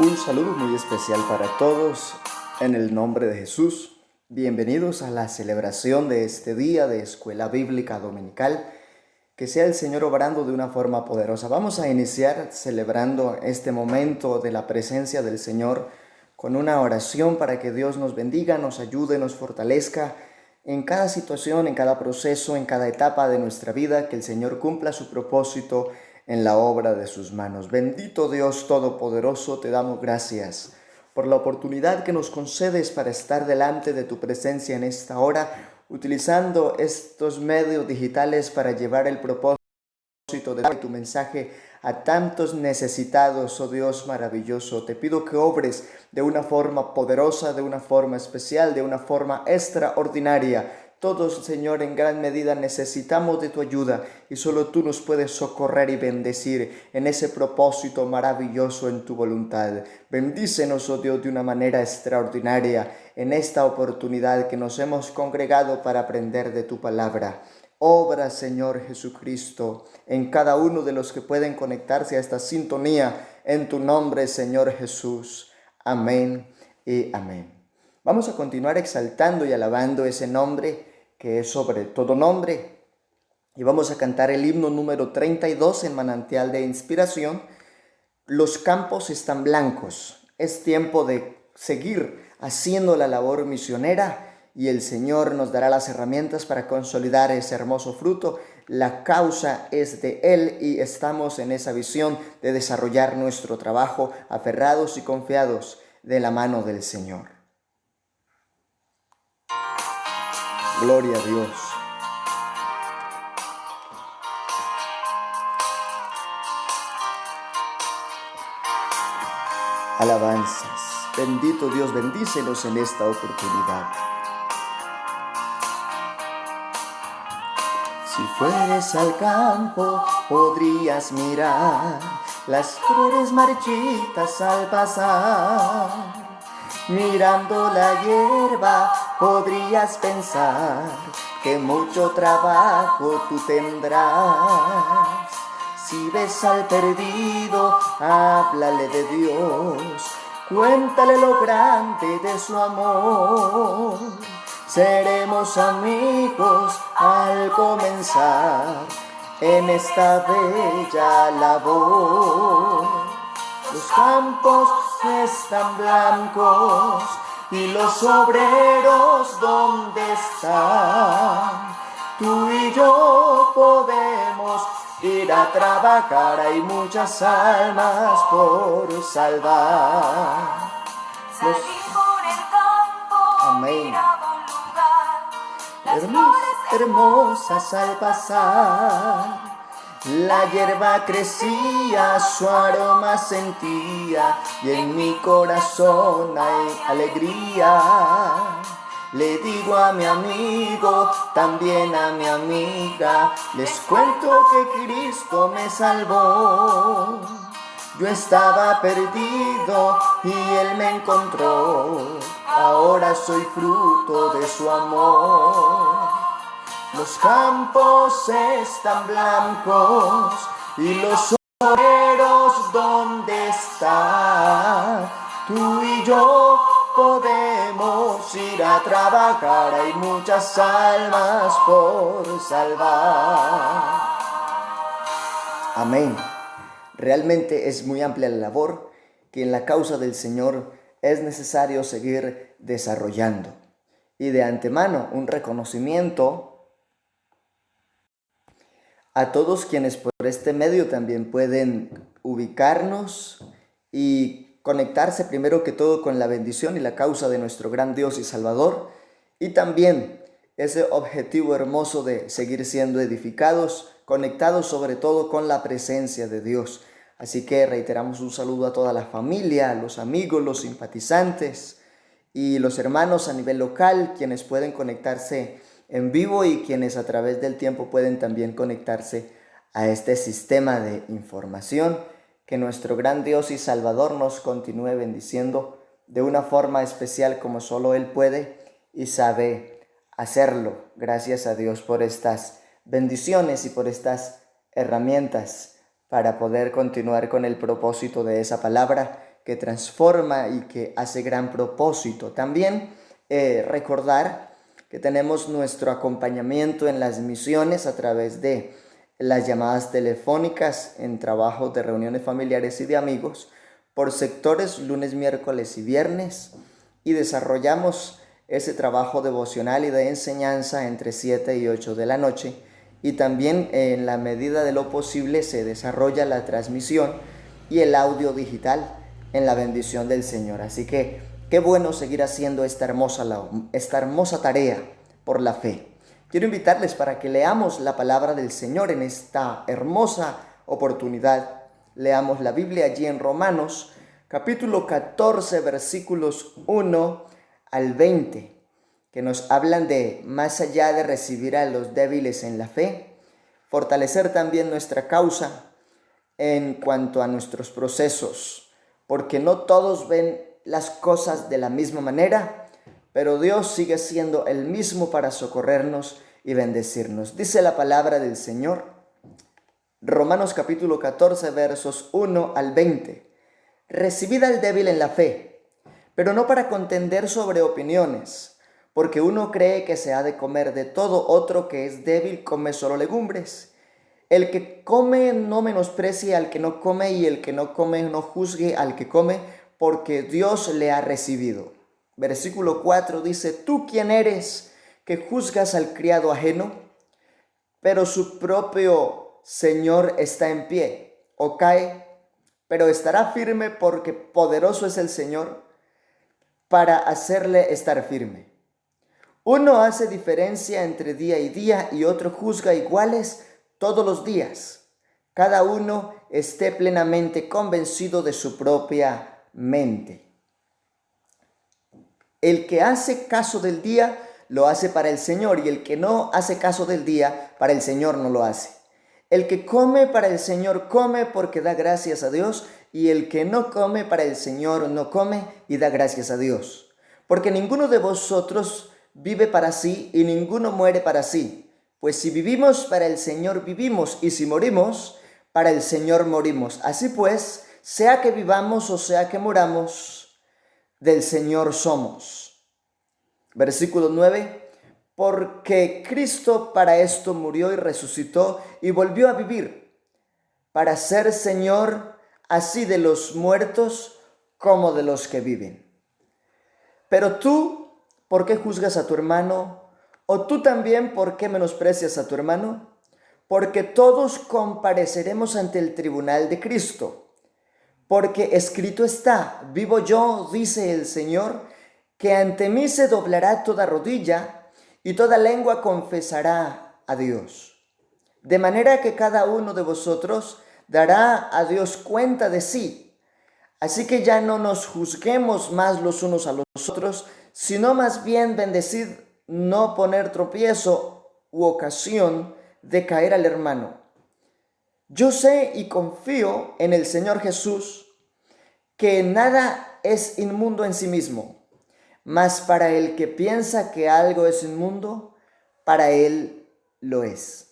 Un saludo muy especial para todos en el nombre de Jesús. Bienvenidos a la celebración de este día de Escuela Bíblica Dominical. Que sea el Señor obrando de una forma poderosa. Vamos a iniciar celebrando este momento de la presencia del Señor con una oración para que Dios nos bendiga, nos ayude, nos fortalezca en cada situación, en cada proceso, en cada etapa de nuestra vida, que el Señor cumpla su propósito en la obra de sus manos. Bendito Dios Todopoderoso, te damos gracias por la oportunidad que nos concedes para estar delante de tu presencia en esta hora, utilizando estos medios digitales para llevar el propósito de tu mensaje a tantos necesitados, oh Dios maravilloso. Te pido que obres de una forma poderosa, de una forma especial, de una forma extraordinaria. Todos, Señor, en gran medida necesitamos de tu ayuda y solo tú nos puedes socorrer y bendecir en ese propósito maravilloso en tu voluntad. Bendícenos, oh Dios, de una manera extraordinaria en esta oportunidad que nos hemos congregado para aprender de tu palabra. Obra, Señor Jesucristo, en cada uno de los que pueden conectarse a esta sintonía, en tu nombre, Señor Jesús. Amén y amén. Vamos a continuar exaltando y alabando ese nombre que es sobre todo nombre. Y vamos a cantar el himno número 32 en Manantial de Inspiración. Los campos están blancos. Es tiempo de seguir haciendo la labor misionera y el Señor nos dará las herramientas para consolidar ese hermoso fruto. La causa es de Él y estamos en esa visión de desarrollar nuestro trabajo aferrados y confiados de la mano del Señor. Gloria a Dios. Alabanzas. Bendito Dios, bendícenos en esta oportunidad. Si fueres al campo, podrías mirar las flores marchitas al pasar. Mirando la hierba, podrías pensar que mucho trabajo tú tendrás. Si ves al perdido, háblale de Dios, cuéntale lo grande de su amor. Seremos amigos al comenzar en esta bella labor. Los campos están blancos y los obreros, ¿dónde están? Tú y yo podemos ir a trabajar, hay muchas almas por salvar. Salí por el campo, Amén. miraba un lugar, las flores Hermosas al pasar. La hierba crecía, su aroma sentía y en mi corazón hay alegría. Le digo a mi amigo, también a mi amiga, les cuento que Cristo me salvó. Yo estaba perdido y Él me encontró, ahora soy fruto de su amor. Los campos están blancos y los obreros, ¿dónde están? Tú y yo podemos ir a trabajar, hay muchas almas por salvar. Amén. Realmente es muy amplia la labor que en la causa del Señor es necesario seguir desarrollando. Y de antemano un reconocimiento a todos quienes por este medio también pueden ubicarnos y conectarse primero que todo con la bendición y la causa de nuestro gran Dios y Salvador, y también ese objetivo hermoso de seguir siendo edificados, conectados sobre todo con la presencia de Dios. Así que reiteramos un saludo a toda la familia, a los amigos, los simpatizantes y los hermanos a nivel local, quienes pueden conectarse en vivo y quienes a través del tiempo pueden también conectarse a este sistema de información. Que nuestro gran Dios y Salvador nos continúe bendiciendo de una forma especial como solo Él puede y sabe hacerlo. Gracias a Dios por estas bendiciones y por estas herramientas para poder continuar con el propósito de esa palabra que transforma y que hace gran propósito. También recordar que tenemos nuestro acompañamiento en las misiones a través de las llamadas telefónicas en trabajos de reuniones familiares y de amigos por sectores lunes, miércoles y viernes, y desarrollamos ese trabajo devocional y de enseñanza entre 7 y 8 de la noche, y también en la medida de lo posible se desarrolla la transmisión y el audio digital en la bendición del Señor. Así que qué bueno seguir haciendo esta hermosa tarea por la fe. Quiero invitarles para que leamos la palabra del Señor en esta hermosa oportunidad. Leamos la Biblia allí en Romanos, capítulo 14, versículos 1 al 20, que nos hablan de, más allá de recibir a los débiles en la fe, fortalecer también nuestra causa en cuanto a nuestros procesos, porque no todos ven las cosas de la misma manera, pero Dios sigue siendo el mismo para socorrernos y bendecirnos. Dice la palabra del Señor, Romanos capítulo 14, versos 1 al 20. Recibid al débil en la fe, pero no para contender sobre opiniones, porque uno cree que se ha de comer de todo, otro que es débil come solo legumbres. El que come no menosprecie al que no come, y el que no come no juzgue al que come, porque Dios le ha recibido. Versículo 4 dice, ¿tú quién eres que juzgas al criado ajeno? Pero su propio Señor está en pie, o cae, pero estará firme, porque poderoso es el Señor para hacerle estar firme. Uno hace diferencia entre día y día, y otro juzga iguales todos los días. Cada uno esté plenamente convencido de su propia mente. El que hace caso del día lo hace para el Señor, y el que no hace caso del día, para el Señor no lo hace. El que come para el Señor come porque da gracias a Dios, y el que no come para el Señor no come y da gracias a Dios. Porque ninguno de vosotros vive para sí, y ninguno muere para sí. Pues si vivimos, para el Señor vivimos, y si morimos, para el Señor morimos. Así pues, sea que vivamos o sea que muramos, del Señor somos. Versículo 9. Porque Cristo para esto murió y resucitó y volvió a vivir, para ser Señor así de los muertos como de los que viven. Pero tú, ¿por qué juzgas a tu hermano? ¿O tú también, por qué menosprecias a tu hermano? Porque todos compareceremos ante el tribunal de Cristo. Porque escrito está, vivo yo, dice el Señor, que ante mí se doblará toda rodilla y toda lengua confesará a Dios. De manera que cada uno de vosotros dará a Dios cuenta de sí. Así que ya no nos juzguemos más los unos a los otros, sino más bien bendecid, no poner tropiezo u ocasión de caer al hermano. Yo sé y confío en el Señor Jesús, que nada es inmundo en sí mismo, mas para el que piensa que algo es inmundo, para él lo es.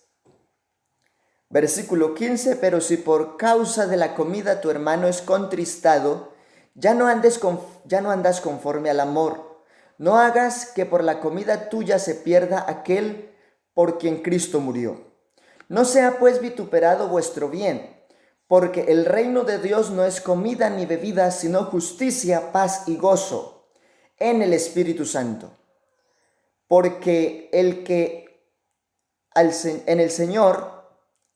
Versículo 15, pero si por causa de la comida tu hermano es contristado, ya no andas conforme al amor. No hagas que por la comida tuya se pierda aquel por quien Cristo murió. No sea pues vituperado vuestro bien, porque el reino de Dios no es comida ni bebida, sino justicia, paz y gozo en el Espíritu Santo. Porque el que en el Señor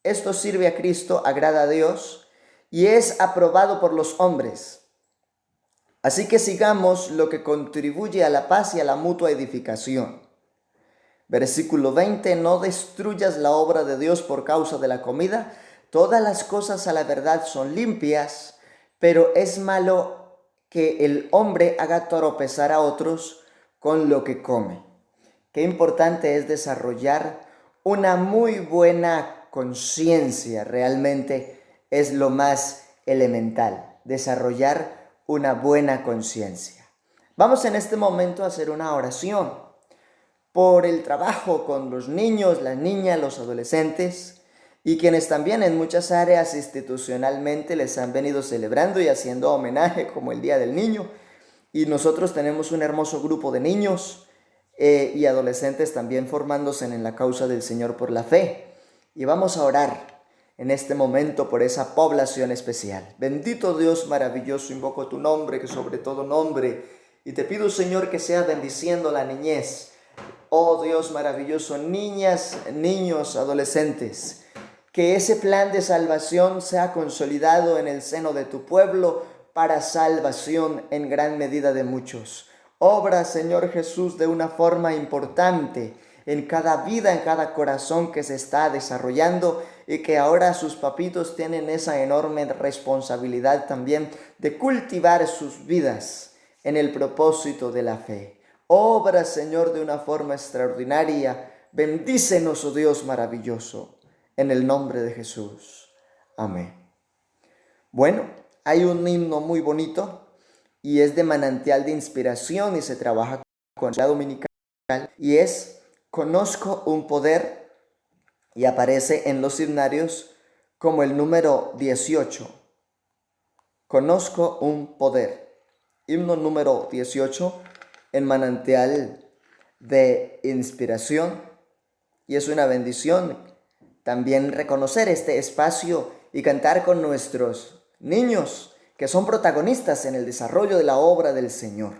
esto sirve a Cristo, agrada a Dios y es aprobado por los hombres. Así que sigamos lo que contribuye a la paz y a la mutua edificación. Versículo 20, no destruyas la obra de Dios por causa de la comida. Todas las cosas a la verdad son limpias, pero es malo que el hombre haga tropezar a otros con lo que come. Qué importante es desarrollar una muy buena conciencia, realmente es lo más elemental, desarrollar una buena conciencia. Vamos en este momento a hacer una oración por el trabajo con los niños, las niñas, los adolescentes, y quienes también en muchas áreas institucionalmente les han venido celebrando y haciendo homenaje, como el Día del Niño. Y nosotros tenemos un hermoso grupo de niños y adolescentes también formándose en la causa del Señor por la fe. Y vamos a orar en este momento por esa población especial. Bendito Dios maravilloso, invoco tu nombre, que sobre todo nombre, y te pido, Señor, que sea bendiciendo la niñez. Oh Dios maravilloso, niñas, niños, adolescentes, que ese plan de salvación sea consolidado en el seno de tu pueblo para salvación en gran medida de muchos. Obra, Señor Jesús, de una forma importante en cada vida, en cada corazón que se está desarrollando y que ahora sus papitos tienen esa enorme responsabilidad también de cultivar sus vidas en el propósito de la fe. Obra, Señor, de una forma extraordinaria. Bendícenos, oh Dios maravilloso, en el nombre de Jesús. Amén. Bueno, hay un himno muy bonito y es de manantial de inspiración y se trabaja con la dominical y es Conozco un poder y aparece en los himnarios como el número 18. Conozco un poder. Himno número 18 en manantial de inspiración y es una bendición también reconocer este espacio y cantar con nuestros niños que son protagonistas en el desarrollo de la obra del Señor.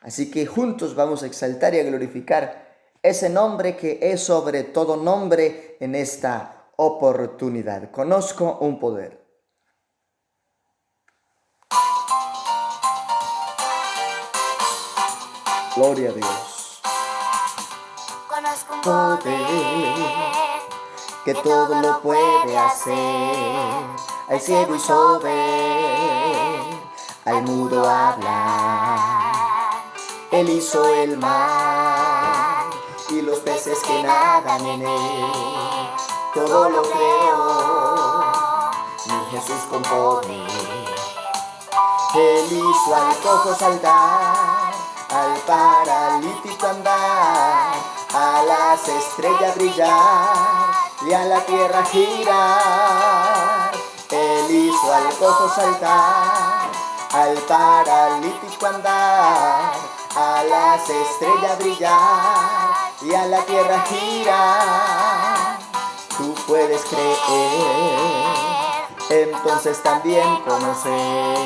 Así que juntos vamos a exaltar y a glorificar ese nombre que es sobre todo nombre en esta oportunidad. Conozco un poder. Gloria a Dios. Conozco un poder Que todo lo puede hacer, al ciego hizo ver, al mudo hablar. Él hizo el mar y los peces que nadan en él, todo lo creó, mi Jesús con poder. Él hizo al cojo saltar, al paralítico andar, a las estrellas brillar y a la tierra girar. Él hizo al cojo saltar, al paralítico andar, a las estrellas brillar y a la tierra girar. Tú puedes creer, entonces también conocer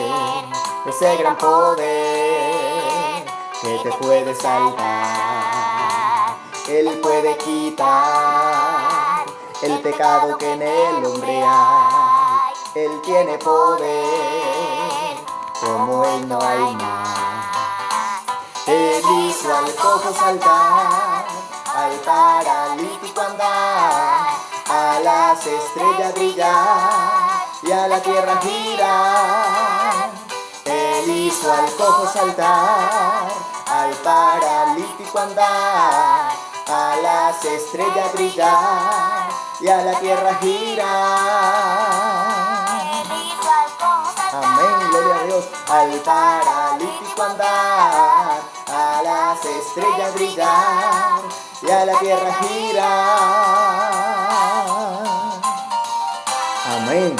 ese gran poder que te puede salvar. Él puede quitar el pecado que en el hombre hay. Él tiene poder, como Él no hay más. Él hizo al cojo saltar, al paralítico andar, a las estrellas brillar y a la tierra girar. Él hizo al cojo saltar, al paralítico andar, a las estrellas brillar y a la tierra girar. Amén, gloria a Dios. Al paralítico andar, a las estrellas brillar y a la tierra girar. Amén.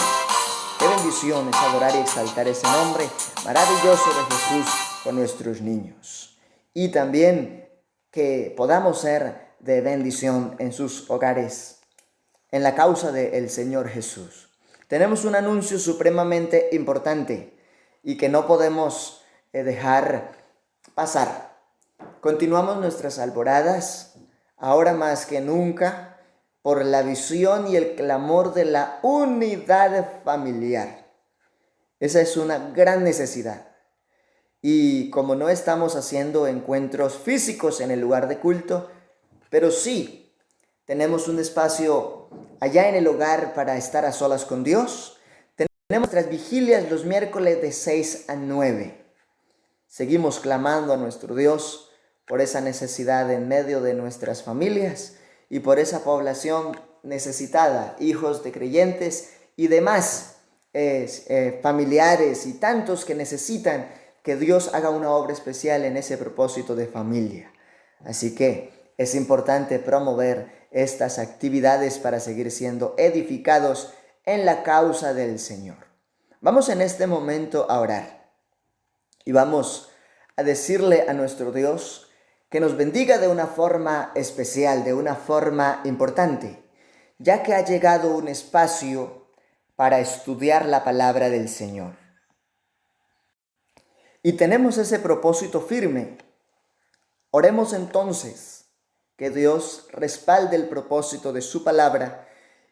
Qué bendición es adorar y exaltar ese nombre maravilloso de Jesús con nuestros niños. Y también que podamos ser de bendición en sus hogares, en la causa del Señor Jesús. Tenemos un anuncio supremamente importante y que no podemos dejar pasar. Continuamos nuestras alboradas, ahora más que nunca, por la visión y el clamor de la unidad familiar. Esa es una gran necesidad. Y como no estamos haciendo encuentros físicos en el lugar de culto, pero sí tenemos un espacio allá en el hogar para estar a solas con Dios. Tenemos nuestras vigilias los miércoles de 6 a 9. Seguimos clamando a nuestro Dios por esa necesidad en medio de nuestras familias y por esa población necesitada, hijos de creyentes y demás familiares y tantos que necesitan que Dios haga una obra especial en ese propósito de familia. Así que es importante promover estas actividades para seguir siendo edificados en la causa del Señor. Vamos en este momento a orar y vamos a decirle a nuestro Dios que nos bendiga de una forma especial, de una forma importante, ya que ha llegado un espacio para estudiar la palabra del Señor. Y tenemos ese propósito firme. Oremos entonces que Dios respalde el propósito de su palabra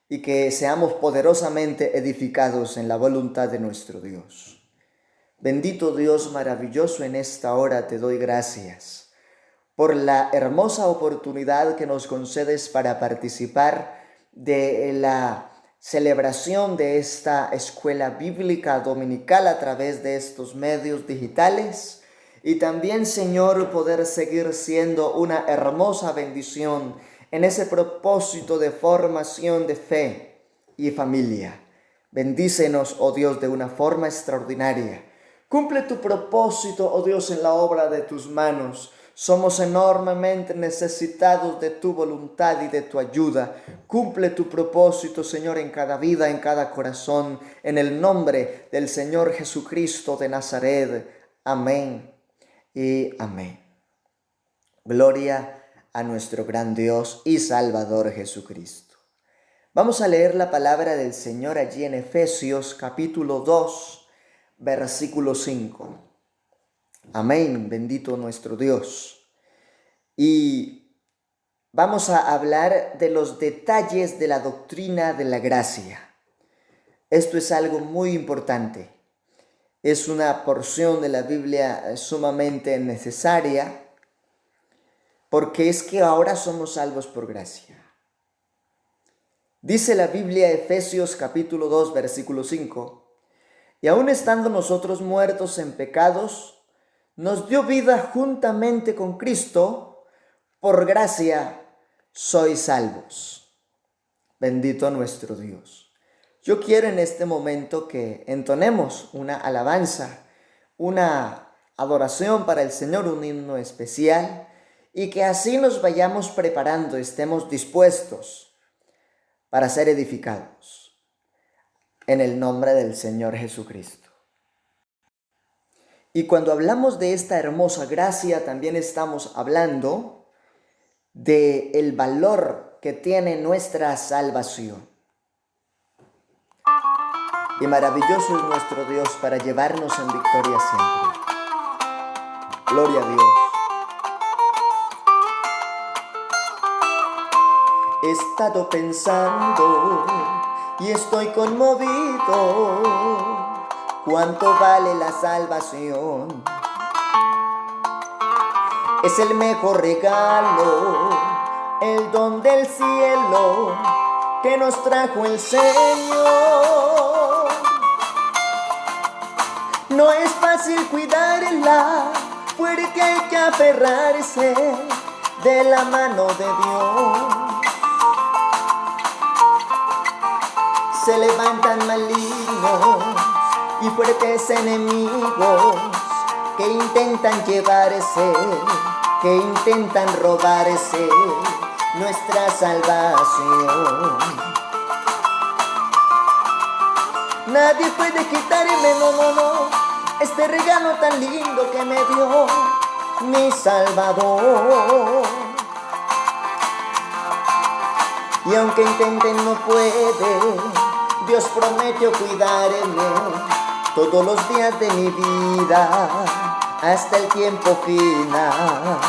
y que seamos poderosamente edificados en la voluntad de nuestro Dios. Bendito Dios maravilloso, en esta hora te doy gracias por la hermosa oportunidad que nos concedes para participar de la celebración de esta escuela bíblica dominical a través de estos medios digitales y también, Señor, poder seguir siendo una hermosa bendición en ese propósito de formación de fe y familia. Bendícenos, oh Dios, de una forma extraordinaria. Cumple tu propósito, oh Dios, en la obra de tus manos. Somos enormemente necesitados de tu voluntad y de tu ayuda. Cumple tu propósito, Señor, en cada vida, en cada corazón, en el nombre del Señor Jesucristo de Nazaret. Amén y amén. Gloria a nuestro gran Dios y Salvador Jesucristo. Vamos a leer la palabra del Señor allí en Efesios capítulo 2, versículo 5. Amén, bendito nuestro Dios. Y vamos a hablar de los detalles de la doctrina de la gracia. Esto es algo muy importante. Es una porción de la Biblia sumamente necesaria, porque es que ahora somos salvos por gracia. Dice la Biblia, Efesios capítulo 2, versículo 5, y aun estando nosotros muertos en pecados, nos dio vida juntamente con Cristo, por gracia sois salvos. Bendito nuestro Dios. Yo quiero en este momento que entonemos una alabanza, una adoración para el Señor, un himno especial, y que así nos vayamos preparando, estemos dispuestos para ser edificados en el nombre del Señor Jesucristo. Y cuando hablamos de esta hermosa gracia, también estamos hablando del valor que tiene nuestra salvación. Y maravilloso es nuestro Dios para llevarnos en victoria siempre. Gloria a Dios. He estado pensando y estoy conmovido. ¿Cuánto vale la salvación? Es el mejor regalo, el don del cielo que nos trajo el Señor. No es fácil cuidarla, porque hay que aferrarse de la mano de Dios. Se levantan malignos y fuertes enemigos que intentan llevarse, que intentan robarse nuestra salvación. Nadie puede quitarme, no, este regalo tan lindo que me dio mi Salvador. Y aunque intenten no puede, Dios prometió cuidarme todos los días de mi vida hasta el tiempo final.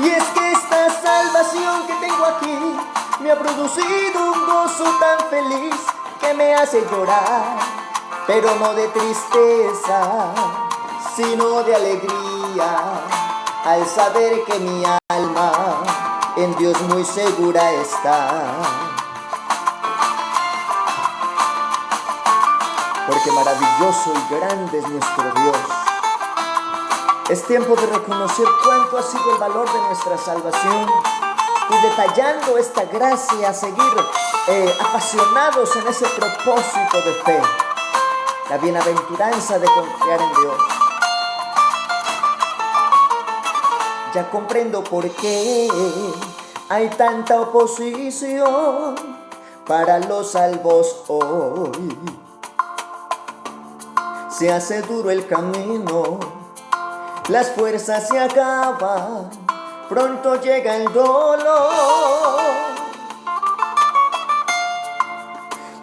Y es que esta salvación que tengo aquí me ha producido un gozo tan feliz que me hace llorar, pero no de tristeza, sino de alegría, al saber que mi alma en Dios muy segura está. Porque maravilloso y grande es nuestro Dios. Es tiempo de reconocer cuánto ha sido el valor de nuestra salvación y, detallando esta gracia, seguir apasionados en ese propósito de fe, la bienaventuranza de confiar en Dios. ya comprendo por qué hay tanta oposición para los salvos hoy. Se hace duro el camino, las fuerzas se acaban, pronto llega el dolor.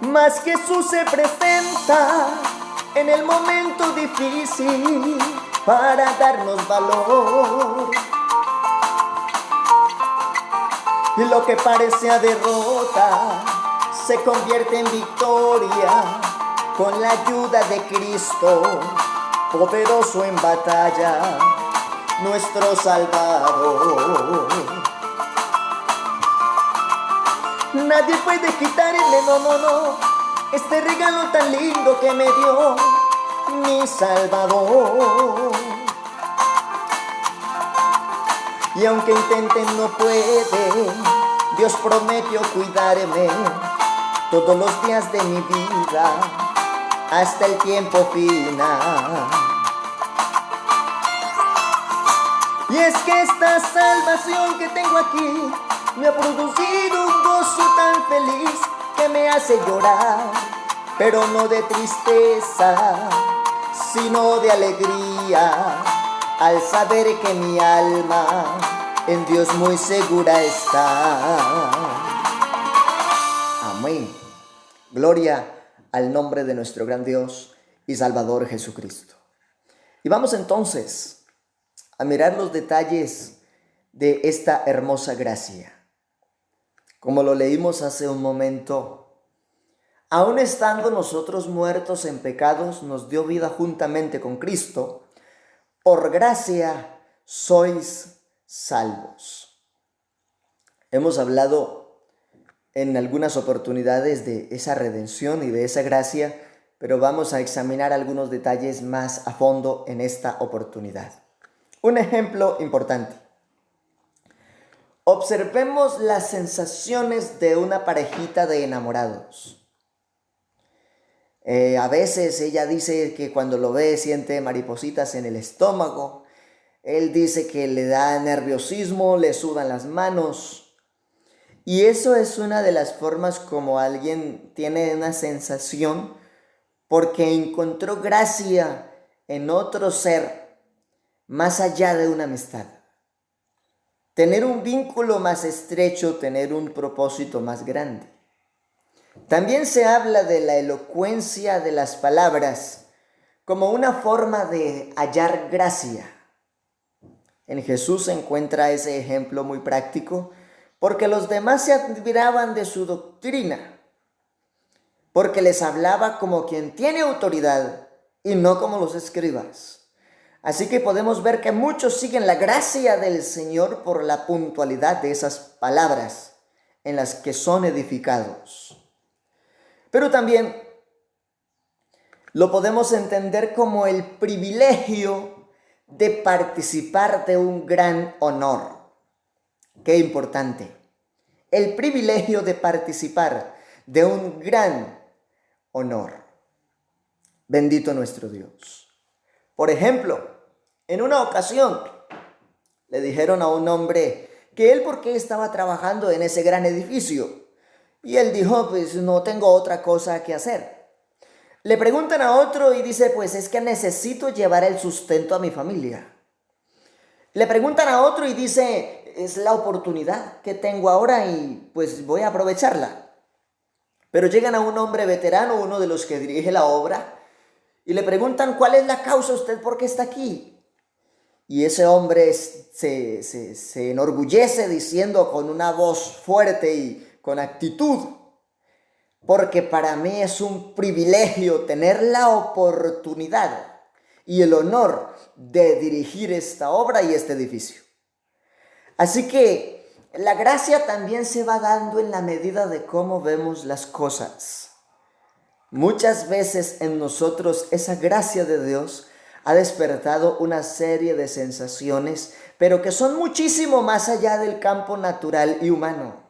Mas Jesús se presenta en el momento difícil para darnos valor. Y lo que parecía derrota se convierte en victoria con la ayuda de Cristo, poderoso en batalla, nuestro Salvador. Nadie puede quitarle, no, este regalo tan lindo que me dio mi Salvador. Y aunque intenten no puede, Dios prometió cuidarme todos los días de mi vida hasta el tiempo final. Y es que esta salvación que tengo aquí me ha producido un gozo tan feliz que me hace llorar, pero no de tristeza, sino de alegría, al saber que mi alma en Dios muy segura está. Amén. Gloria al nombre de nuestro gran Dios y Salvador Jesucristo. Y vamos entonces a mirar los detalles de esta hermosa gracia. Como lo leímos hace un momento, aun estando nosotros muertos en pecados, nos dio vida juntamente con Cristo. Por gracia sois salvos. Hemos hablado en algunas oportunidades de esa redención y de esa gracia, pero vamos a examinar algunos detalles más a fondo en esta oportunidad. Un ejemplo importante. Observemos las sensaciones de una parejita de enamorados. A veces ella dice que cuando lo ve siente maripositas en el estómago. Él dice que le da nerviosismo, le sudan las manos. Y eso es una de las formas como alguien tiene una sensación porque encontró gracia en otro ser más allá de una amistad. Tener un vínculo más estrecho, tener un propósito más grande. También se habla de la elocuencia de las palabras como una forma de hallar gracia. En Jesús se encuentra ese ejemplo muy práctico porque los demás se admiraban de su doctrina, porque les hablaba como quien tiene autoridad y no como los escribas. Así que podemos ver que muchos siguen la gracia del Señor por la puntualidad de esas palabras en las que son edificados. Pero también lo podemos entender como el privilegio de participar de un gran honor. Qué importante. El privilegio de participar de un gran honor. Bendito nuestro Dios. Por ejemplo, en una ocasión le dijeron a un hombre que él por qué estaba trabajando en ese gran edificio. Y él dijo, pues no tengo otra cosa que hacer. Le preguntan a otro y dice, pues es que necesito llevar el sustento a mi familia. Le preguntan a otro y dice, es la oportunidad que tengo ahora y pues voy a aprovecharla. Pero llegan a un hombre veterano, uno de los que dirige la obra, y le preguntan, ¿cuál es la causa usted por qué está aquí? Y ese hombre se enorgullece diciendo con una voz fuerte y con actitud, porque para mí es un privilegio tener la oportunidad y el honor de dirigir esta obra y este edificio. Así que la gracia también se va dando en la medida de cómo vemos las cosas. Muchas veces en nosotros esa gracia de Dios ha despertado una serie de sensaciones, pero que son muchísimo más allá del campo natural y humano.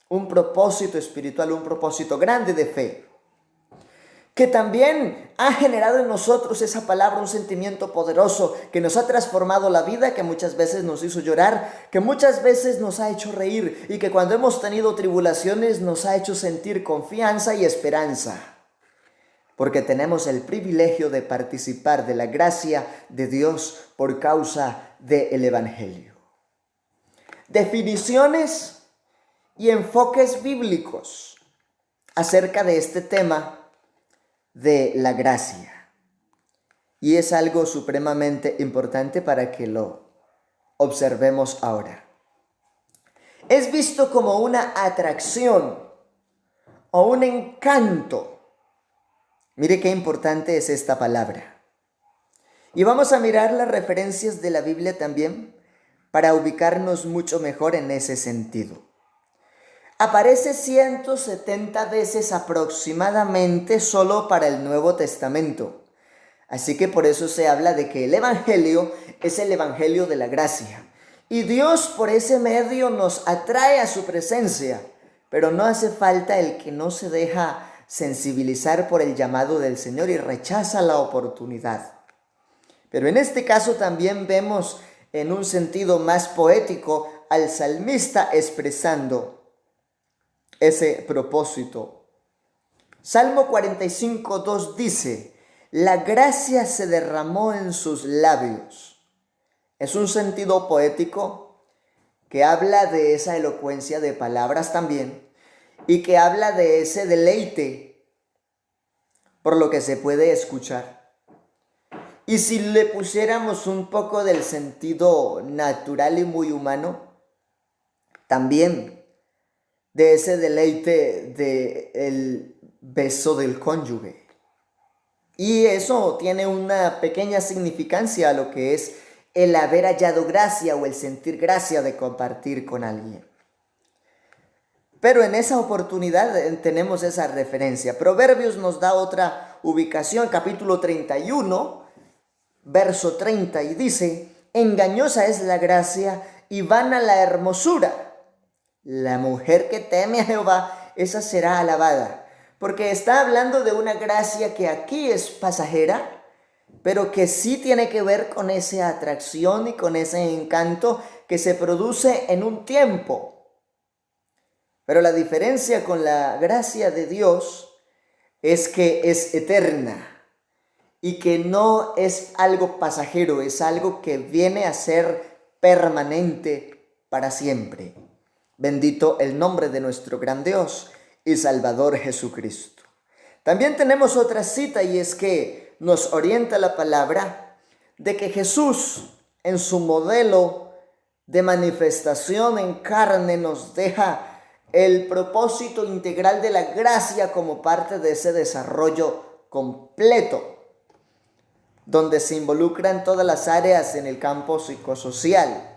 Un propósito espiritual, un propósito grande de fe. que también ha generado en nosotros esa palabra, un sentimiento poderoso que nos ha transformado la vida, que muchas veces nos hizo llorar, que muchas veces nos ha hecho reír y que cuando hemos tenido tribulaciones nos ha hecho sentir confianza y esperanza, porque tenemos el privilegio de participar de la gracia de Dios por causa del Evangelio. Definiciones y enfoques bíblicos acerca de este tema de la gracia. Y es algo supremamente importante para que lo observemos ahora. Es visto como una atracción o un encanto. Mire qué importante es esta palabra. Y vamos a mirar las referencias de la Biblia también para ubicarnos mucho mejor en ese sentido. Aparece 170 veces aproximadamente solo para el Nuevo Testamento. Así que por eso se habla de que el Evangelio es el Evangelio de la gracia. Y Dios por ese medio nos atrae a su presencia, pero no hace falta el que no se deja sensibilizar por el llamado del Señor y rechaza la oportunidad. Pero en este caso también vemos en un sentido más poético al salmista expresando ese propósito. Salmo 45:2 dice: la gracia se derramó en sus labios. Es un sentido poético que habla de esa elocuencia de palabras también y que habla de ese deleite por lo que se puede escuchar. Y si le pusiéramos un poco del sentido natural y muy humano, también de ese deleite del beso del cónyuge. Y eso tiene una pequeña significancia a lo que es el haber hallado gracia o el sentir gracia de compartir con alguien. Pero en esa oportunidad tenemos esa referencia. Proverbios nos da otra ubicación, capítulo 31, verso 30, y dice: engañosa es la gracia y vana la hermosura. La mujer que teme a Jehová, esa será alabada. Porque está hablando de una gracia que aquí es pasajera, pero que sí tiene que ver con esa atracción y con ese encanto que se produce en un tiempo. Pero la diferencia con la gracia de Dios es que es eterna y que no es algo pasajero, es algo que viene a ser permanente para siempre. Bendito el nombre de nuestro gran Dios y Salvador Jesucristo. También tenemos otra cita, y es que nos orienta la palabra de que Jesús en su modelo de manifestación en carne nos deja el propósito integral de la gracia como parte de ese desarrollo completo, donde se involucran todas las áreas en el campo psicosocial.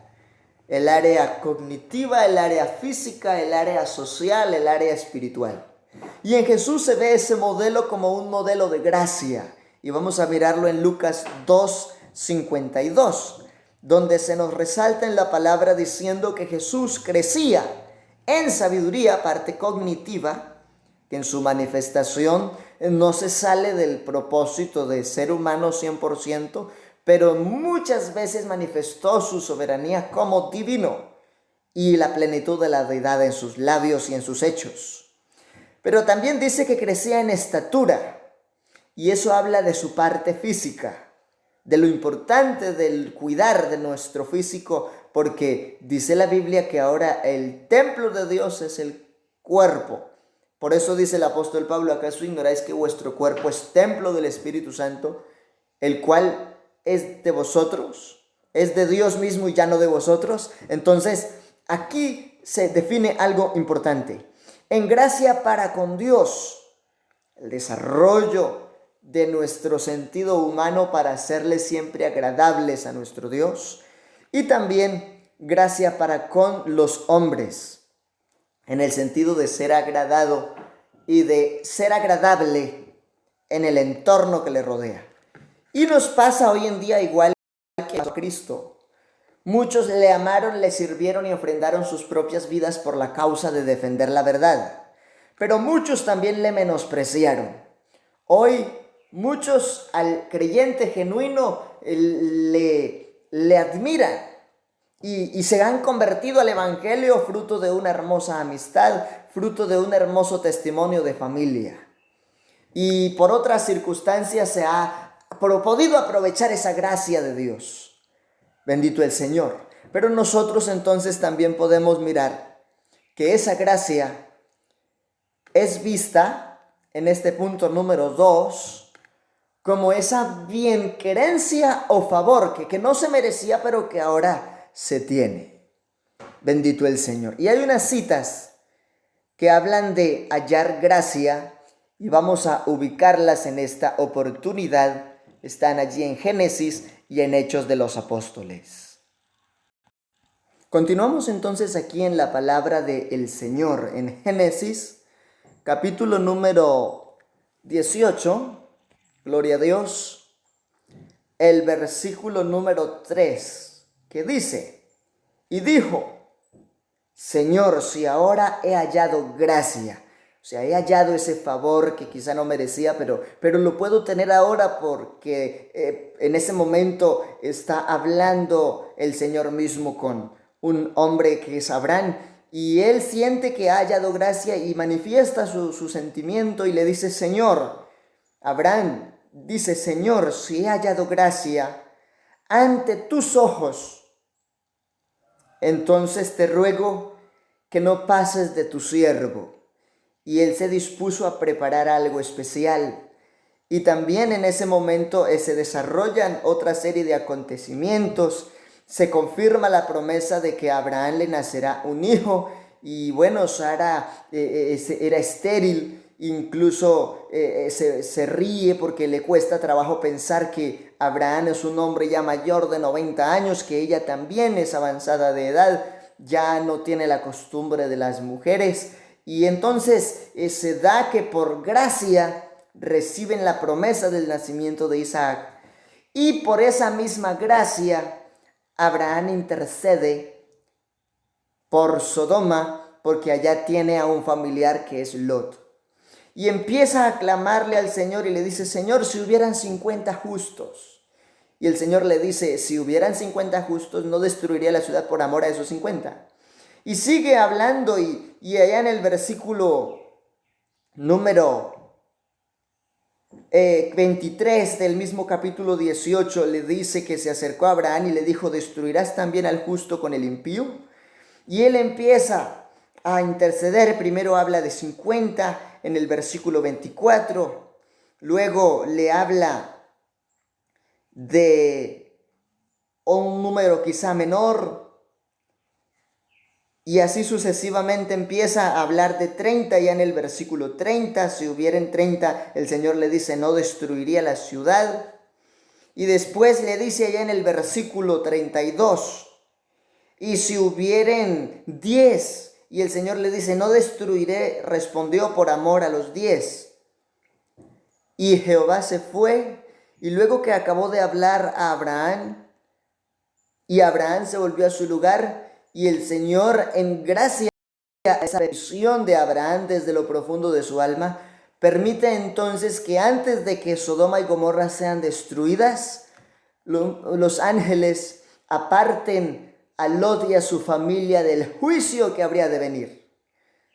El área cognitiva, el área física, el área social, el área espiritual. Y en Jesús se ve ese modelo como un modelo de gracia. Y vamos a mirarlo en Lucas 2:52, donde se nos resalta en la palabra diciendo que Jesús crecía en sabiduría, parte cognitiva, que en su manifestación no se sale del propósito de ser humano 100%, pero muchas veces manifestó su soberanía como divino y la plenitud de la deidad en sus labios y en sus hechos. Pero también dice que crecía en estatura, y eso habla de su parte física, de lo importante del cuidar de nuestro físico, porque dice la Biblia que ahora el templo de Dios es el cuerpo. Por eso dice el apóstol Pablo: ¿acaso ignoráis que vuestro cuerpo es templo del Espíritu Santo, el cual es de vosotros, es de Dios mismo y ya no de vosotros? Entonces, aquí se define algo importante. En gracia para con Dios, el desarrollo de nuestro sentido humano para hacerle siempre agradables a nuestro Dios, y también gracia para con los hombres, en el sentido de ser agradado y de ser agradable en el entorno que le rodea. Y nos pasa hoy en día igual que a Cristo. Muchos le amaron, le sirvieron y ofrendaron sus propias vidas por la causa de defender la verdad. Pero muchos también le menospreciaron. Hoy muchos al creyente genuino le admiran y se han convertido al evangelio fruto de una hermosa amistad, fruto de un hermoso testimonio de familia. Y por otras circunstancias se ha podido aprovechar esa gracia de Dios. Bendito el Señor. Pero nosotros entonces también podemos mirar que esa gracia es vista en este punto número 2 como esa bienquerencia o favor que no se merecía, pero que ahora se tiene. Bendito el Señor. Y hay unas citas que hablan de hallar gracia y vamos a ubicarlas en esta oportunidad. Están allí en Génesis y en Hechos de los Apóstoles. Continuamos entonces aquí en la palabra del Señor, en Génesis, capítulo número 18, gloria a Dios, el versículo número 3, que dice, y dijo, Señor, si ahora he hallado gracia, o sea, he hallado ese favor que quizá no merecía, pero lo puedo tener ahora porque en ese momento está hablando el Señor mismo con un hombre que es Abraham, y él siente que ha hallado gracia y manifiesta su sentimiento y le dice, Señor, Abraham dice, Señor, si he hallado gracia ante tus ojos, entonces te ruego que no pases de tu siervo. Y él se dispuso a preparar algo especial. Y también en ese momento se desarrollan otra serie de acontecimientos. Se confirma la promesa de que a Abraham le nacerá un hijo. Y bueno, Sara era estéril. Incluso se ríe porque le cuesta trabajo pensar que Abraham es un hombre ya mayor de 90 años, que ella también es avanzada de edad, ya no tiene la costumbre de las mujeres. Y entonces se da que por gracia reciben la promesa del nacimiento de Isaac. Y por esa misma gracia, Abraham intercede por Sodoma, porque allá tiene a un familiar que es Lot. Y empieza a clamarle al Señor y le dice, Señor, si hubieran 50 justos. Y el Señor le dice, si hubieran 50 justos, no destruiría la ciudad por amor a esos 50. Y sigue hablando y allá en el versículo número 23 del mismo capítulo 18 le dice que se acercó a Abraham y le dijo, ¿destruirás también al justo con el impío? Y él empieza a interceder. Primero habla de 50 en el versículo 24. Luego le habla de un número quizá menor. Y así sucesivamente empieza a hablar de 30, ya en el versículo 30, si hubieran 30, el Señor le dice, no destruiría la ciudad. Y después le dice allá en el versículo 32, y si hubieran 10, y el Señor le dice, no destruiré, respondió por amor a los 10. Y Jehová se fue, y luego que acabó de hablar a Abraham, y Abraham se volvió a su lugar, y el Señor, en gracia a esa petición de Abraham desde lo profundo de su alma, permite entonces que antes de que Sodoma y Gomorra sean destruidas, los ángeles aparten a Lot y a su familia del juicio que habría de venir.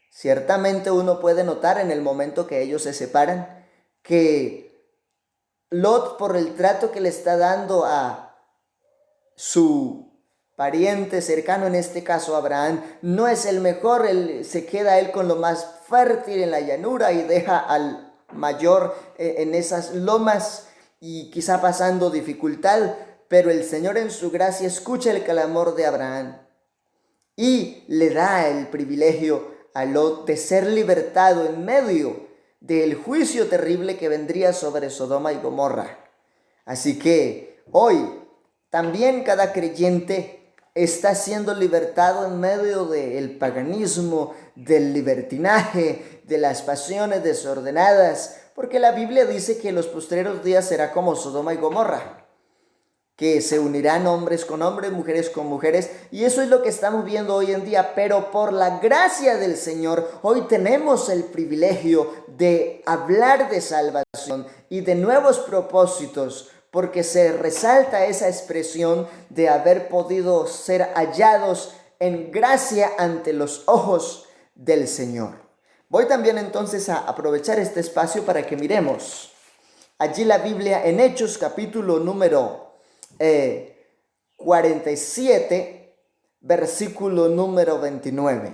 Ciertamente uno puede notar en el momento que ellos se separan que Lot, por el trato que le está dando a su pariente cercano, en este caso Abraham, no es el mejor. Se queda él con lo más fértil en la llanura y deja al mayor en esas lomas y quizá pasando dificultad, pero el Señor en su gracia escucha el clamor de Abraham y le da el privilegio a Lot de ser libertado en medio del juicio terrible que vendría sobre Sodoma y Gomorra. Así que hoy también cada creyente está siendo libertado en medio del paganismo, del libertinaje, de las pasiones desordenadas, porque la Biblia dice que en los postreros días será como Sodoma y Gomorra, que se unirán hombres con hombres, mujeres con mujeres, y eso es lo que estamos viendo hoy en día. Pero por la gracia del Señor, hoy tenemos el privilegio de hablar de salvación y de nuevos propósitos, porque se resalta esa expresión de haber podido ser hallados en gracia ante los ojos del Señor. Voy también entonces a aprovechar este espacio para que miremos allí la Biblia en Hechos capítulo número 47, versículo número 29.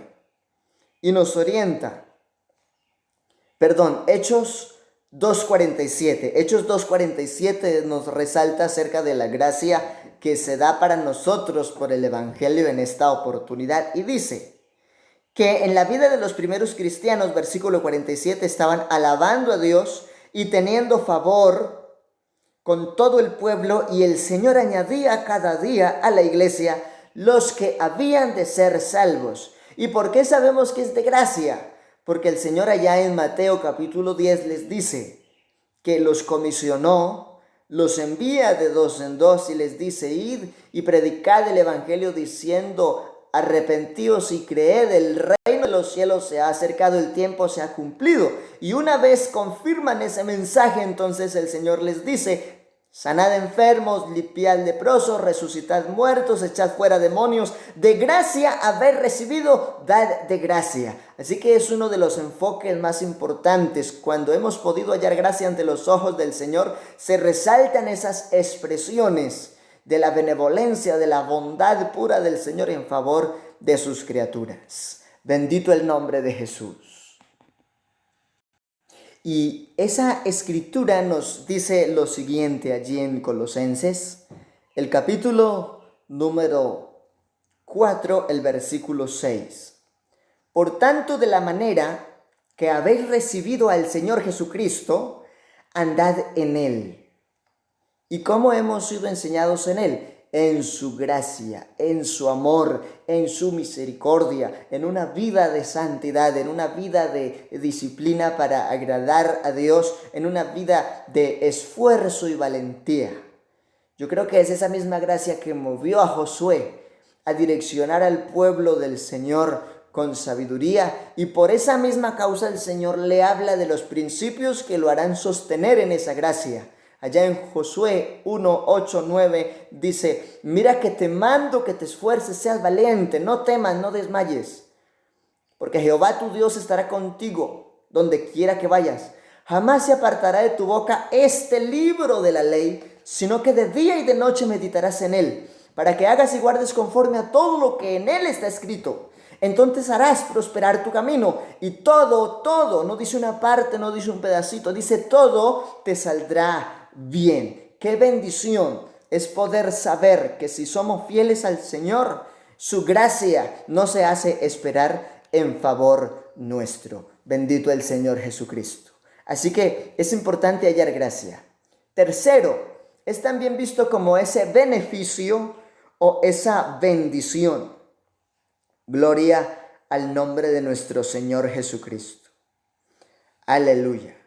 Y nos orienta, Hechos 2.47. Hechos 2.47 nos resalta acerca de la gracia que se da para nosotros por el Evangelio en esta oportunidad. Y dice que en la vida de los primeros cristianos, versículo 47, estaban alabando a Dios y teniendo favor con todo el pueblo, y el Señor añadía cada día a la iglesia los que habían de ser salvos. ¿Y por qué sabemos que es de gracia? Porque el Señor allá en Mateo capítulo 10 les dice que los comisionó, los envía de dos en dos y les dice: id y predicad el evangelio diciendo: arrepentíos y creed, el reino de los cielos se ha acercado, el tiempo se ha cumplido. Y una vez confirman ese mensaje, entonces el Señor les dice: sanad enfermos, limpiad leprosos, resucitad muertos, echad fuera demonios. De gracia haber recibido, dad de gracia. Así que es uno de los enfoques más importantes. Cuando hemos podido hallar gracia ante los ojos del Señor, se resaltan esas expresiones de la benevolencia, de la bondad pura del Señor en favor de sus criaturas. Bendito el nombre de Jesús. Y esa escritura nos dice lo siguiente allí en Colosenses, el capítulo número 4, el versículo 6. Por tanto, de la manera que habéis recibido al Señor Jesucristo, andad en Él. ¿Y cómo hemos sido enseñados en Él? En su gracia, en su amor, en su misericordia, en una vida de santidad, en una vida de disciplina para agradar a Dios, en una vida de esfuerzo y valentía. Yo creo que es esa misma gracia que movió a Josué a direccionar al pueblo del Señor con sabiduría, y por esa misma causa el Señor le habla de los principios que lo harán sostener en esa gracia. Allá en Josué 1, 8, 9 dice: mira que te mando que te esfuerces, seas valiente, no temas, no desmayes, porque Jehová tu Dios estará contigo donde quiera que vayas. Jamás se apartará de tu boca este libro de la ley, sino que de día y de noche meditarás en él, para que hagas y guardes conforme a todo lo que en él está escrito. Entonces harás prosperar tu camino, y todo, no dice una parte, no dice un pedacito, dice todo te saldrá bien. Qué bendición es poder saber que si somos fieles al Señor, su gracia no se hace esperar en favor nuestro. Bendito el Señor Jesucristo. Así que es importante hallar gracia. Tercero, es también visto como ese beneficio o esa bendición. Gloria al nombre de nuestro Señor Jesucristo. Aleluya.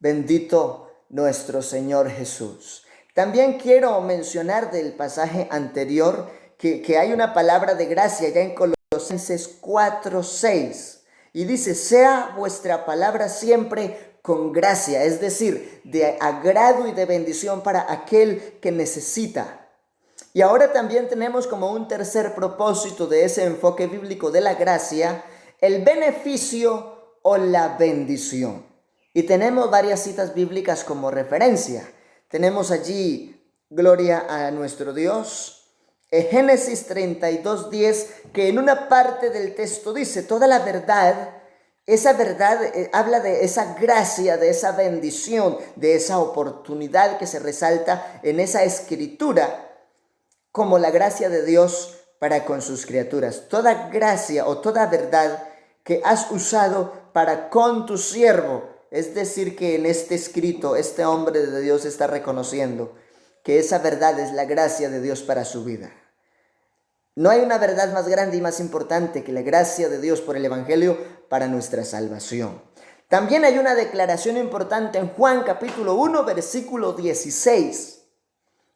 Bendito nuestro Señor Jesús. También quiero mencionar del pasaje anterior que hay una palabra de gracia ya en Colosenses 4:6, y dice: sea vuestra palabra siempre con gracia, es decir, de agrado y de bendición para aquel que necesita. Y ahora también tenemos como un tercer propósito de ese enfoque bíblico de la gracia, el beneficio o la bendición. Y tenemos varias citas bíblicas como referencia. Tenemos allí, gloria a nuestro Dios, Génesis 32:10, que en una parte del texto dice: toda la verdad, esa verdad habla de esa gracia, de esa bendición, de esa oportunidad que se resalta en esa escritura como la gracia de Dios para con sus criaturas. Toda gracia o toda verdad que has usado para con tu siervo. Es decir, que en este escrito, este hombre de Dios está reconociendo que esa verdad es la gracia de Dios para su vida. No hay una verdad más grande y más importante que la gracia de Dios por el Evangelio para nuestra salvación. También hay una declaración importante en Juan capítulo 1, versículo 16.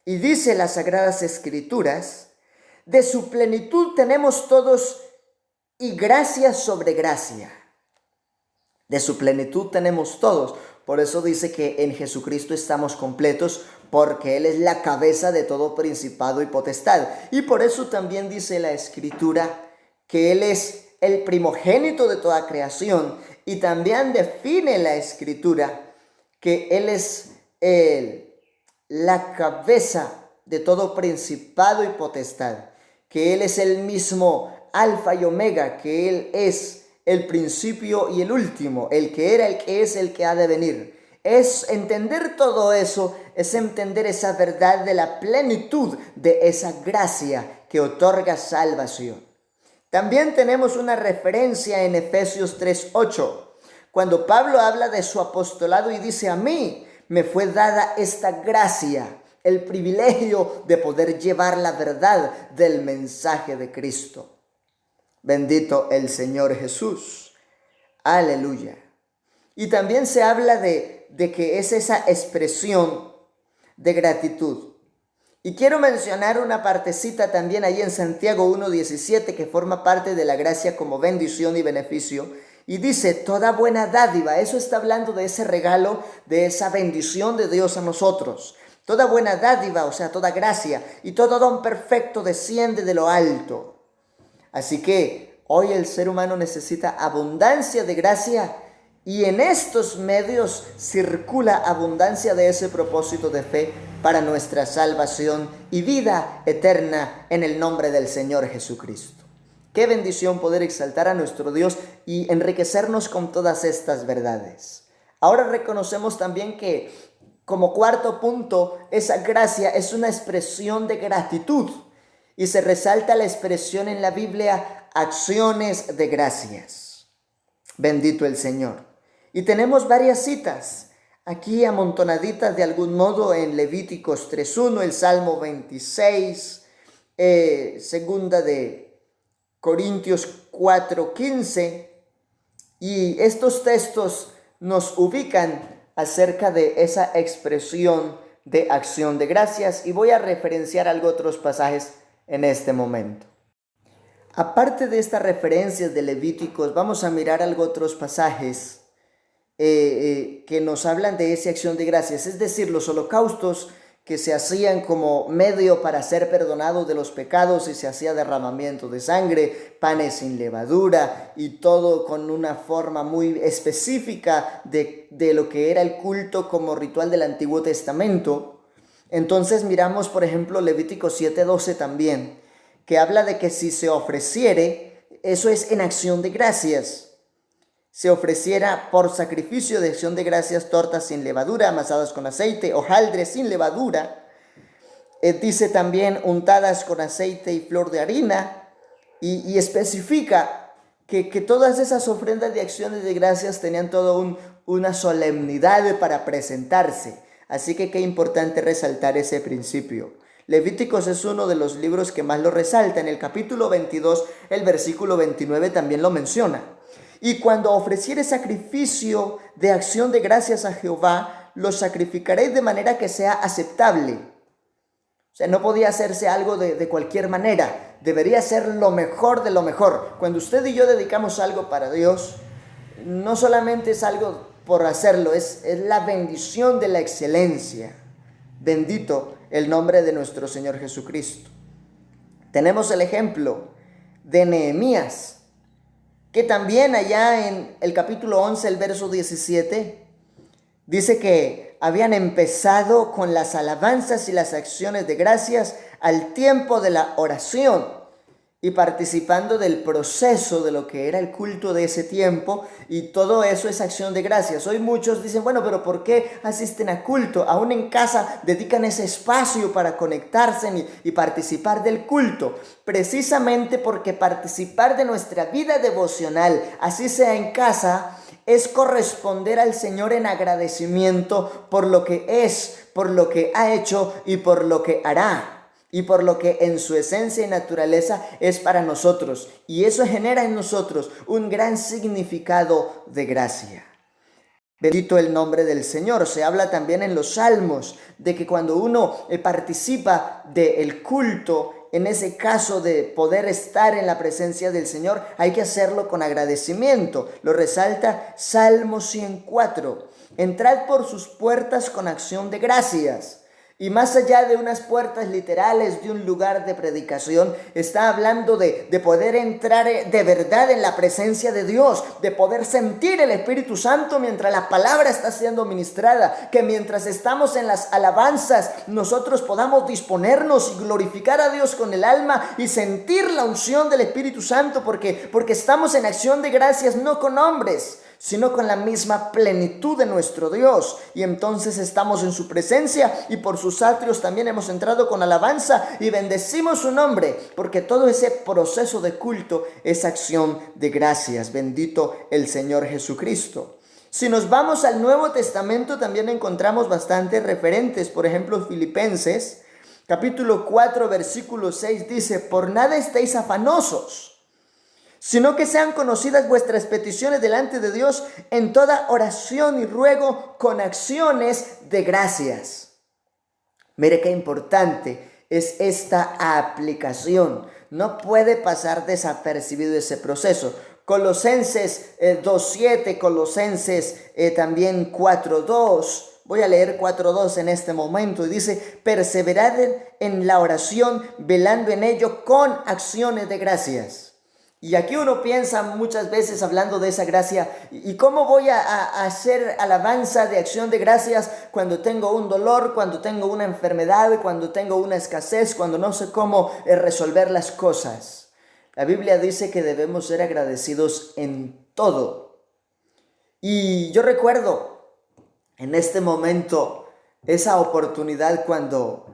Y dice las Sagradas Escrituras, de su plenitud tenemos todos y gracia sobre gracia. De su plenitud tenemos todos. Por eso dice que en Jesucristo estamos completos, porque Él es la cabeza de todo principado y potestad. Y por eso también dice la Escritura que Él es el primogénito de toda creación. Y también define la Escritura que Él es la cabeza de todo principado y potestad. Que Él es el mismo Alfa y Omega, que Él es el principio y el último, el que era, el que es, el que ha de venir. Es entender todo eso, es entender esa verdad de la plenitud de esa gracia que otorga salvación. También tenemos una referencia en Efesios 3:8, cuando Pablo habla de su apostolado y dice: a mí me fue dada esta gracia, el privilegio de poder llevar la verdad del mensaje de Cristo. Bendito el Señor Jesús. Aleluya. Y también se habla de que es esa expresión de gratitud. Y quiero mencionar una partecita también ahí en Santiago 1:17 que forma parte de la gracia como bendición y beneficio. Y dice, toda buena dádiva, eso está hablando de ese regalo, de esa bendición de Dios a nosotros. Toda buena dádiva, o sea, toda gracia y todo don perfecto desciende de lo alto. Así que hoy el ser humano necesita abundancia de gracia y en estos medios circula abundancia de ese propósito de fe para nuestra salvación y vida eterna en el nombre del Señor Jesucristo. Qué bendición poder exaltar a nuestro Dios y enriquecernos con todas estas verdades. Ahora reconocemos también que como cuarto punto, esa gracia es una expresión de gratitud. Y se resalta la expresión en la Biblia, acciones de gracias. Bendito el Señor. Y tenemos varias citas aquí amontonaditas de algún modo en Levíticos 3:1, el Salmo 26, segunda de Corintios 4:15. Y estos textos nos ubican acerca de esa expresión de acción de gracias. Y voy a referenciar algo otros pasajes en este momento. Aparte de estas referencias de Levíticos, vamos a mirar algo otros pasajes que nos hablan de esa acción de gracias, es decir, los holocaustos que se hacían como medio para ser perdonados de los pecados y se hacía derramamiento de sangre, panes sin levadura y todo con una forma muy específica de lo que era el culto como ritual del Antiguo Testamento. Entonces miramos, por ejemplo, Levítico 7:12 también, que habla de que si se ofreciere, eso es en acción de gracias, se ofreciera por sacrificio de acción de gracias tortas sin levadura, amasadas con aceite, hojaldres sin levadura, dice también untadas con aceite y flor de harina, y especifica que todas esas ofrendas de acciones de gracias tenían toda una solemnidad para presentarse. Así que qué importante resaltar ese principio. Levíticos es uno de los libros que más lo resalta. En el capítulo 22, el versículo 29 también lo menciona. Y cuando ofreciere sacrificio de acción de gracias a Jehová, lo sacrificaréis de manera que sea aceptable. O sea, no podía hacerse algo de cualquier manera. Debería ser lo mejor de lo mejor. Cuando usted y yo dedicamos algo para Dios, no solamente es algo por hacerlo, es la bendición de la excelencia. Bendito el nombre de nuestro Señor Jesucristo. Tenemos el ejemplo de Nehemías, que también allá en el capítulo 11, el verso 17, dice que habían empezado con las alabanzas y las acciones de gracias al tiempo de la oración y participando del proceso de lo que era el culto de ese tiempo, y todo eso es acción de gracias. Hoy muchos dicen, bueno, pero ¿por qué asisten a culto? Aún en casa dedican ese espacio para conectarse y participar del culto, precisamente porque participar de nuestra vida devocional, así sea en casa, es corresponder al Señor en agradecimiento por lo que es, por lo que ha hecho y por lo que hará, y por lo que en su esencia y naturaleza es para nosotros. Y eso genera en nosotros un gran significado de gracia. Bendito el nombre del Señor. Se habla también en los Salmos de que cuando uno participa del culto, en ese caso de poder estar en la presencia del Señor, hay que hacerlo con agradecimiento. Lo resalta Salmo 104. Entrad por sus puertas con acción de gracias. Y más allá de unas puertas literales, de un lugar de predicación, está hablando de poder entrar de verdad en la presencia de Dios, de poder sentir el Espíritu Santo mientras la palabra está siendo ministrada, que mientras estamos en las alabanzas, nosotros podamos disponernos y glorificar a Dios con el alma y sentir la unción del Espíritu Santo, porque estamos en acción de gracias no con hombres, sino con la misma plenitud de nuestro Dios. Y entonces estamos en su presencia y por sus atrios también hemos entrado con alabanza y bendecimos su nombre, porque todo ese proceso de culto es acción de gracias. Bendito el Señor Jesucristo. Si nos vamos al Nuevo Testamento, también encontramos bastantes referentes. Por ejemplo, Filipenses, capítulo 4, versículo 6 dice: por nada estéis afanosos, sino que sean conocidas vuestras peticiones delante de Dios en toda oración y ruego con acciones de gracias. Mire qué importante es esta aplicación. No puede pasar desapercibido ese proceso. Colosenses 2:7, Colosenses también 4:2. Voy a leer 4:2 en este momento y dice: perseverad en la oración, velando en ello con acciones de gracias. Y aquí uno piensa muchas veces, hablando de esa gracia, ¿y cómo voy a hacer alabanza de acción de gracias cuando tengo un dolor, cuando tengo una enfermedad, cuando tengo una escasez, cuando no sé cómo resolver las cosas? La Biblia dice que debemos ser agradecidos en todo. Y yo recuerdo en este momento esa oportunidad cuando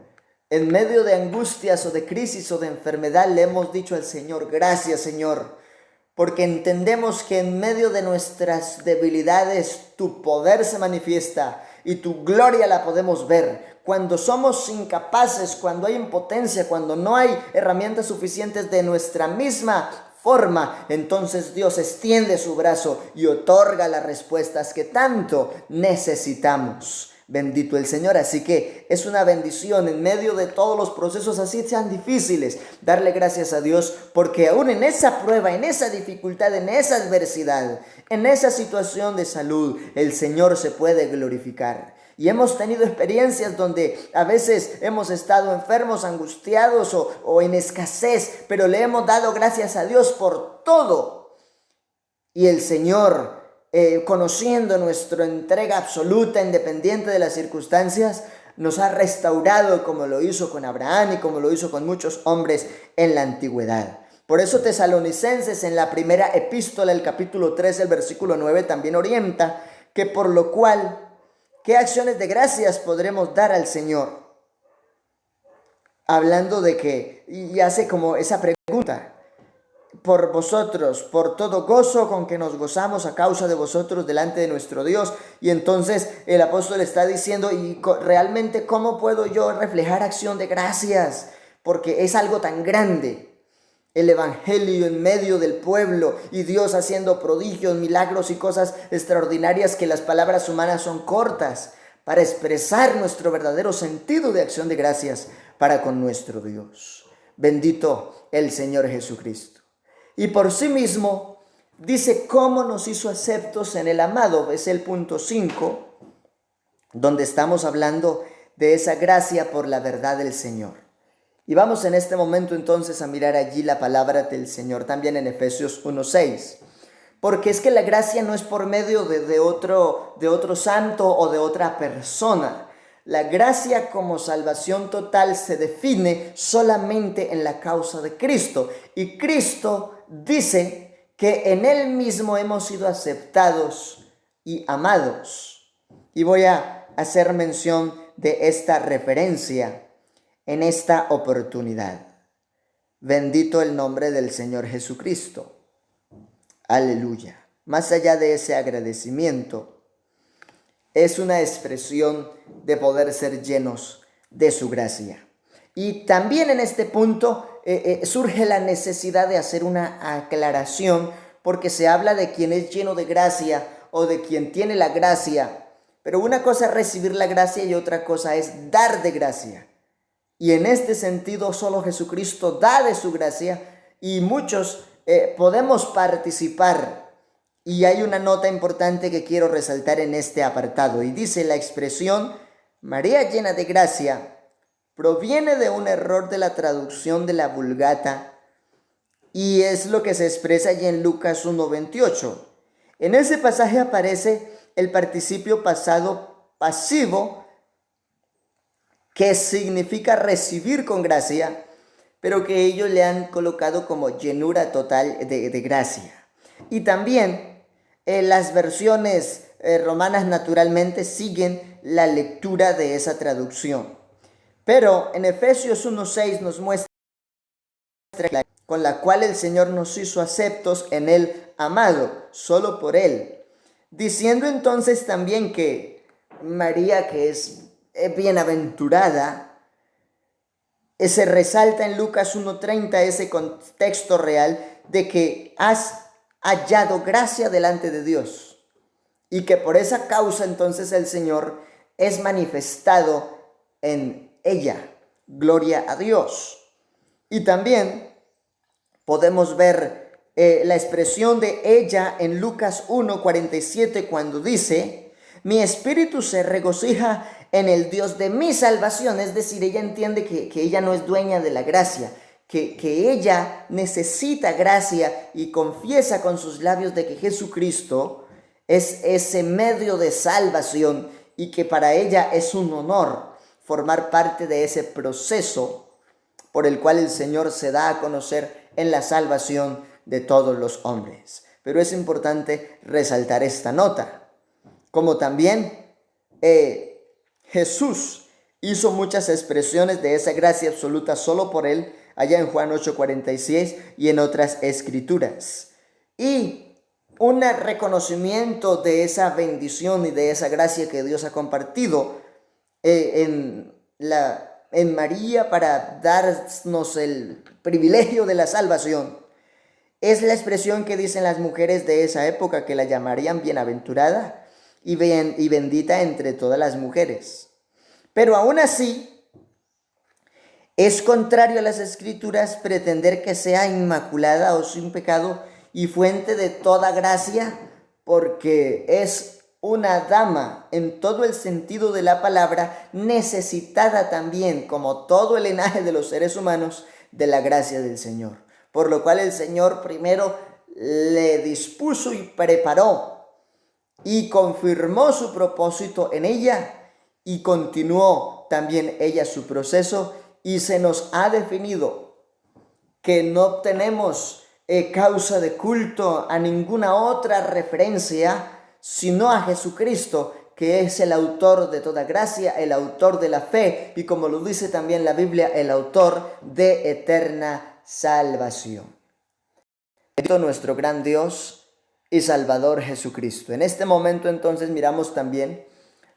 en medio de angustias o de crisis o de enfermedad le hemos dicho al Señor: gracias, Señor, porque entendemos que en medio de nuestras debilidades tu poder se manifiesta y tu gloria la podemos ver. Cuando somos incapaces, cuando hay impotencia, cuando no hay herramientas suficientes de nuestra misma forma, entonces Dios extiende su brazo y otorga las respuestas que tanto necesitamos. Bendito el Señor. Así que es una bendición en medio de todos los procesos, así sean difíciles, darle gracias a Dios, porque aún en esa prueba, en esa dificultad, en esa adversidad, en esa situación de salud, el Señor se puede glorificar. Y hemos tenido experiencias donde a veces hemos estado enfermos, angustiados o en escasez, pero le hemos dado gracias a Dios por todo. Y el Señor, conociendo nuestra entrega absoluta, independiente de las circunstancias, nos ha restaurado, como lo hizo con Abraham y como lo hizo con muchos hombres en la antigüedad. Por eso Tesalonicenses, en la primera epístola, el capítulo 3, el versículo 9, también orienta que por lo cual, ¿qué acciones de gracias podremos dar al Señor? Hablando de que, y hace como esa pregunta: por vosotros, por todo gozo con que nos gozamos a causa de vosotros delante de nuestro Dios. Y entonces el apóstol está diciendo: ¿y realmente cómo puedo yo reflejar acción de gracias? Porque es algo tan grande. El evangelio en medio del pueblo y Dios haciendo prodigios, milagros y cosas extraordinarias que las palabras humanas son cortas para expresar nuestro verdadero sentido de acción de gracias para con nuestro Dios. Bendito el Señor Jesucristo. Y por sí mismo dice cómo nos hizo aceptos en el amado. Es el punto 5, donde estamos hablando de esa gracia por la verdad del Señor. Y vamos en este momento entonces a mirar allí la palabra del Señor también en Efesios 1:6. Porque es que la gracia no es por medio de otro santo o de otra persona. La gracia como salvación total se define solamente en la causa de Cristo. Y Cristo dice que en Él mismo hemos sido aceptados y amados. Y voy a hacer mención de esta referencia en esta oportunidad. Bendito el nombre del Señor Jesucristo. Aleluya. Más allá de ese agradecimiento, es una expresión de poder ser llenos de su gracia. Y también en este punto surge la necesidad de hacer una aclaración, porque se habla de quien es lleno de gracia o de quien tiene la gracia. Pero una cosa es recibir la gracia y otra cosa es dar de gracia. Y en este sentido solo Jesucristo da de su gracia y muchos podemos participar. Y hay una nota importante que quiero resaltar en este apartado. Y dice la expresión María llena de gracia proviene de un error de la traducción de la Vulgata y es lo que se expresa allí en Lucas 1:28. En ese pasaje aparece el participio pasado pasivo que significa recibir con gracia, pero que ellos le han colocado como llenura total de gracia. Y también las versiones romanas naturalmente siguen la lectura de esa traducción. Pero en Efesios 1:6 nos muestra con la cual el Señor nos hizo aceptos en el amado, solo por Él. Diciendo entonces también que María, que es bienaventurada, se resalta en Lucas 1:30 ese contexto real de que has hallado gracia delante de Dios y que por esa causa entonces el Señor es manifestado en ella. Gloria a Dios. Y también podemos ver la expresión de ella en Lucas 1:47 cuando dice: mi espíritu se regocija en el Dios de mi salvación. Es decir, ella entiende que ella no es dueña de la gracia, que ella necesita gracia y confiesa con sus labios de que Jesucristo es ese medio de salvación y que para ella es un honor formar parte de ese proceso por el cual el Señor se da a conocer en la salvación de todos los hombres. Pero es importante resaltar esta nota, como también Jesús hizo muchas expresiones de esa gracia absoluta solo por Él, allá en Juan 8:46 y en otras escrituras. Y un reconocimiento de esa bendición y de esa gracia que Dios ha compartido en María para darnos el privilegio de la salvación, es la expresión que dicen las mujeres de esa época, que la llamarían bienaventurada y bendita entre todas las mujeres. Pero aún así, es contrario a las escrituras pretender que sea inmaculada o sin pecado y fuente de toda gracia, porque es una dama en todo el sentido de la palabra, necesitada también, como todo el linaje de los seres humanos, de la gracia del Señor. Por lo cual el Señor primero le dispuso y preparó y confirmó su propósito en ella y continuó también ella su proceso, y se nos ha definido que no tenemos causa de culto a ninguna otra referencia sino a Jesucristo, que es el autor de toda gracia, el autor de la fe y, como lo dice también la Biblia, el autor de eterna salvación. Bendito nuestro gran Dios y Salvador Jesucristo. En este momento entonces miramos también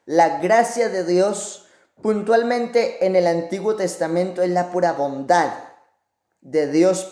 la gracia de Dios. Puntualmente en el Antiguo Testamento es la pura bondad de Dios